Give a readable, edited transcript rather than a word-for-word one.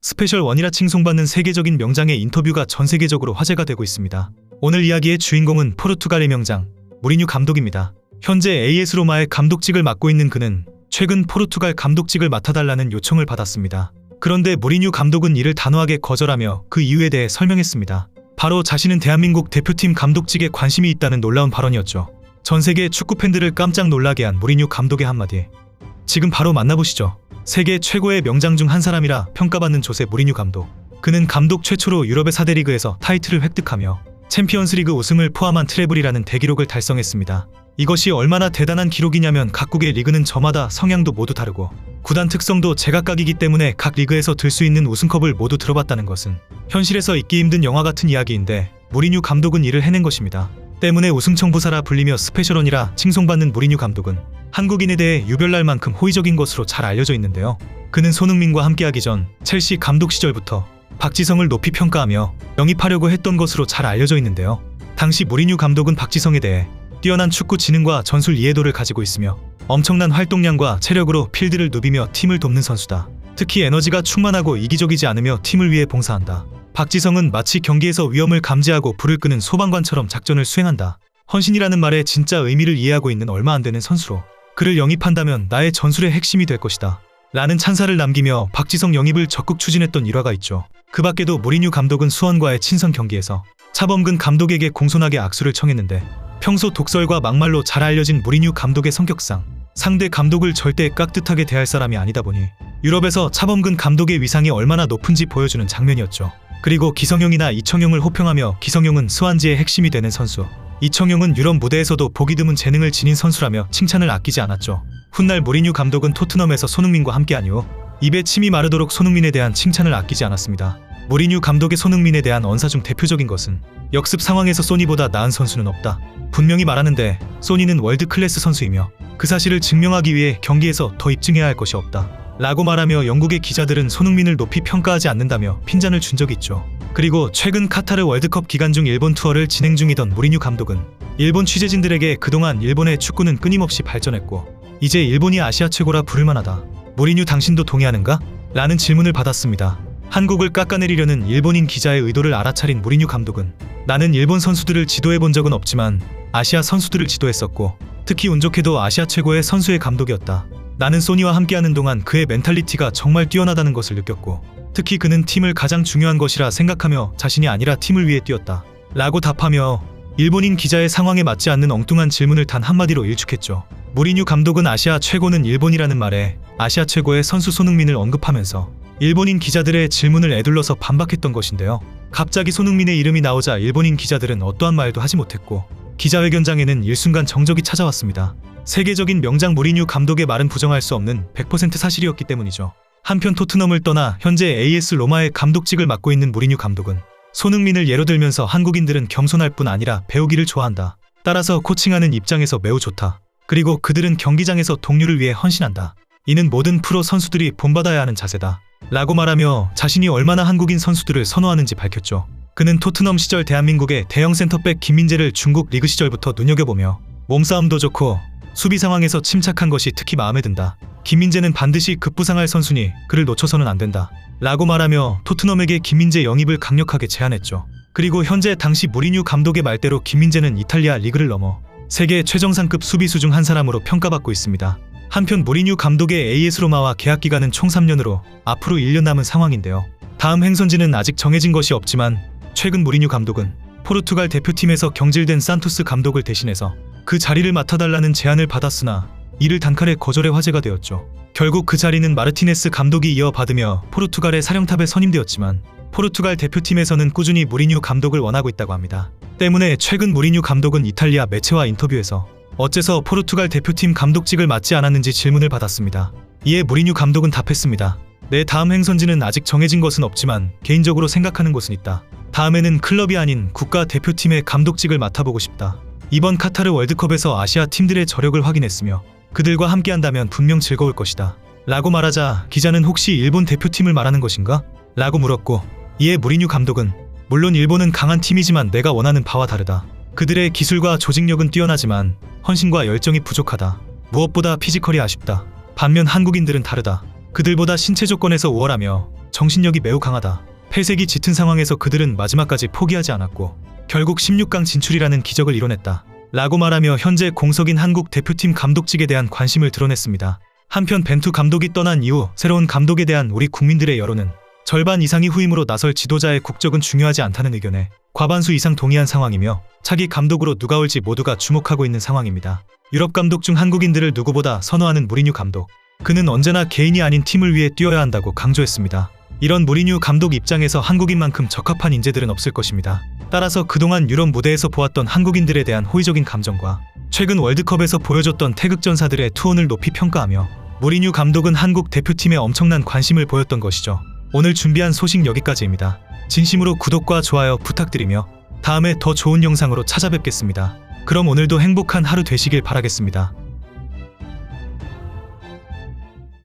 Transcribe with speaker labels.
Speaker 1: 스페셜 원이라 칭송받는 세계적인 명장의 인터뷰가 전 세계적으로 화제가 되고 있습니다. 오늘 이야기의 주인공은 포르투갈의 명장 무리뉴 감독입니다. 현재 AS 로마의 감독직을 맡고 있는 그는 최근 포르투갈 감독직을 맡아달라는 요청을 받았습니다. 그런데 무리뉴 감독은 이를 단호하게 거절하며 그 이유에 대해 설명했습니다. 바로 자신은 대한민국 대표팀 감독직에 관심이 있다는 놀라운 발언이었죠. 전 세계 축구 팬들을 깜짝 놀라게 한 무리뉴 감독의 한마디. 지금 바로 만나보시죠. 세계 최고의 명장 중 한 사람이라 평가받는 조세 무리뉴 감독. 그는 감독 최초로 유럽의 4대 리그에서 타이틀을 획득하며 챔피언스리그 우승을 포함한 트래블이라는 대기록을 달성했습니다. 이것이 얼마나 대단한 기록이냐면 각국의 리그는 저마다 성향도 모두 다르고 구단 특성도 제각각이기 때문에 각 리그에서 들 수 있는 우승컵을 모두 들어봤다는 것은 현실에서 있기 힘든 영화 같은 이야기인데 무리뉴 감독은 이를 해낸 것입니다. 때문에 우승청부사라 불리며 스페셜원이라 칭송받는 무리뉴 감독은 한국인에 대해 유별날 만큼 호의적인 것으로 잘 알려져 있는데요. 그는 손흥민과 함께하기 전 첼시 감독 시절부터 박지성을 높이 평가하며 영입하려고 했던 것으로 잘 알려져 있는데요. 당시 무리뉴 감독은 박지성에 대해 뛰어난 축구 지능과 전술 이해도를 가지고 있으며 엄청난 활동량과 체력으로 필드를 누비며 팀을 돕는 선수다. 특히 에너지가 충만하고 이기적이지 않으며 팀을 위해 봉사한다. 박지성은 마치 경기에서 위험을 감지하고 불을 끄는 소방관처럼 작전을 수행한다. 헌신이라는 말의 진짜 의미를 이해하고 있는 얼마 안 되는 선수로 그를 영입한다면 나의 전술의 핵심이 될 것이다. 라는 찬사를 남기며 박지성 영입을 적극 추진했던 일화가 있죠. 그 밖에도 무리뉴 감독은 수원과의 친선 경기에서 차범근 감독에게 공손하게 악수를 청했는데 평소 독설과 막말로 잘 알려진 무리뉴 감독의 성격상 상대 감독을 절대 깍듯하게 대할 사람이 아니다 보니 유럽에서 차범근 감독의 위상이 얼마나 높은지 보여주는 장면이었죠. 그리고 기성용이나 이청용을 호평하며 기성용은 스완지의 핵심이 되는 선수, 이청용은 유럽 무대에서도 보기 드문 재능을 지닌 선수라며 칭찬을 아끼지 않았죠. 훗날 무리뉴 감독은 토트넘에서 손흥민과 함께한 이후 입에 침이 마르도록 손흥민에 대한 칭찬을 아끼지 않았습니다. 무리뉴 감독의 손흥민에 대한 언사 중 대표적인 것은 역습 상황에서 소니보다 나은 선수는 없다. 분명히 말하는데 소니는 월드 클래스 선수이며 그 사실을 증명하기 위해 경기에서 더 입증해야 할 것이 없다. 라고 말하며 영국의 기자들은 손흥민을 높이 평가하지 않는다며 핀잔을 준 적이 있죠. 그리고 최근 카타르 월드컵 기간 중 일본 투어를 진행 중이던 무리뉴 감독은 일본 취재진들에게 그동안 일본의 축구는 끊임없이 발전했고 이제 일본이 아시아 최고라 부를만하다. 무리뉴 당신도 동의하는가? 라는 질문을 받았습니다. 한국을 깎아내리려는 일본인 기자의 의도를 알아차린 무리뉴 감독은 나는 일본 선수들을 지도해본 적은 없지만 아시아 선수들을 지도했었고 특히 운 좋게도 아시아 최고의 선수의 감독이었다. 나는 소니와 함께하는 동안 그의 멘탈리티가 정말 뛰어나다는 것을 느꼈고 특히 그는 팀을 가장 중요한 것이라 생각하며 자신이 아니라 팀을 위해 뛰었다. 라고 답하며 일본인 기자의 상황에 맞지 않는 엉뚱한 질문을 단 한마디로 일축했죠. 무리뉴 감독은 아시아 최고는 일본이라는 말에 아시아 최고의 선수 손흥민을 언급하면서 일본인 기자들의 질문을 에둘러서 반박했던 것인데요. 갑자기 손흥민의 이름이 나오자 일본인 기자들은 어떠한 말도 하지 못했고 기자회견장에는 일순간 정적이 찾아왔습니다. 세계적인 명장 무리뉴 감독의 말은 부정할 수 없는 100% 사실이었기 때문이죠. 한편 토트넘을 떠나 현재 AS 로마의 감독직을 맡고 있는 무리뉴 감독은 손흥민을 예로 들면서 한국인들은 겸손할 뿐 아니라 배우기를 좋아한다. 따라서 코칭하는 입장에서 매우 좋다. 그리고 그들은 경기장에서 동료를 위해 헌신한다. 이는 모든 프로 선수들이 본받아야 하는 자세다. 라고 말하며 자신이 얼마나 한국인 선수들을 선호하는지 밝혔죠. 그는 토트넘 시절 대한민국의 대형 센터백 김민재를 중국 리그 시절부터 눈여겨보며 몸싸움도 좋고 수비 상황에서 침착한 것이 특히 마음에 든다. 김민재는 반드시 급부상할 선수니 그를 놓쳐서는 안 된다. 라고 말하며 토트넘에게 김민재 영입을 강력하게 제안했죠. 그리고 현재 당시 무리뉴 감독의 말대로 김민재는 이탈리아 리그를 넘어 세계 최정상급 수비수 중 한 사람으로 평가받고 있습니다. 한편 무리뉴 감독의 AS 로마와 계약 기간은 총 3년으로 앞으로 1년 남은 상황인데요. 다음 행선지는 아직 정해진 것이 없지만 최근 무리뉴 감독은 포르투갈 대표팀에서 경질된 산토스 감독을 대신해서 그 자리를 맡아달라는 제안을 받았으나 이를 단칼에 거절해 화제가 되었죠. 결국 그 자리는 마르티네스 감독이 이어받으며 포르투갈의 사령탑에 선임되었지만 포르투갈 대표팀에서는 꾸준히 무리뉴 감독을 원하고 있다고 합니다. 때문에 최근 무리뉴 감독은 이탈리아 매체와 인터뷰에서 어째서 포르투갈 대표팀 감독직을 맡지 않았는지 질문을 받았습니다. 이에 무리뉴 감독은 답했습니다. 내 다음 행선지는 아직 정해진 것은 없지만 개인적으로 생각하는 것은 있다. 다음에는 클럽이 아닌 국가 대표팀의 감독직을 맡아보고 싶다. 이번 카타르 월드컵에서 아시아 팀들의 저력을 확인했으며 그들과 함께한다면 분명 즐거울 것이다. 라고 말하자 기자는 혹시 일본 대표팀을 말하는 것인가? 라고 물었고 이에 무리뉴 감독은 물론 일본은 강한 팀이지만 내가 원하는 바와 다르다. 그들의 기술과 조직력은 뛰어나지만 헌신과 열정이 부족하다. 무엇보다 피지컬이 아쉽다. 반면 한국인들은 다르다. 그들보다 신체 조건에서 우월하며 정신력이 매우 강하다. 패색이 짙은 상황에서 그들은 마지막까지 포기하지 않았고 결국 16강 진출이라는 기적을 이뤄냈다. 라고 말하며 현재 공석인 한국 대표팀 감독직에 대한 관심을 드러냈습니다. 한편 벤투 감독이 떠난 이후 새로운 감독에 대한 우리 국민들의 여론은 절반 이상이 후임으로 나설 지도자의 국적은 중요하지 않다는 의견에 과반수 이상 동의한 상황이며 차기 감독으로 누가 올지 모두가 주목하고 있는 상황입니다. 유럽 감독 중 한국인들을 누구보다 선호하는 무리뉴 감독. 그는 언제나 개인이 아닌 팀을 위해 뛰어야 한다고 강조했습니다. 이런 무리뉴 감독 입장에서 한국인만큼 적합한 인재들은 없을 것입니다. 따라서 그동안 유럽 무대에서 보았던 한국인들에 대한 호의적인 감정과 최근 월드컵에서 보여줬던 태극전사들의 투혼을 높이 평가하며 무리뉴 감독은 한국 대표팀에 엄청난 관심을 보였던 것이죠. 오늘 준비한 소식 여기까지입니다. 진심으로 구독과 좋아요 부탁드리며 다음에 더 좋은 영상으로 찾아뵙겠습니다. 그럼 오늘도 행복한 하루 되시길 바라겠습니다.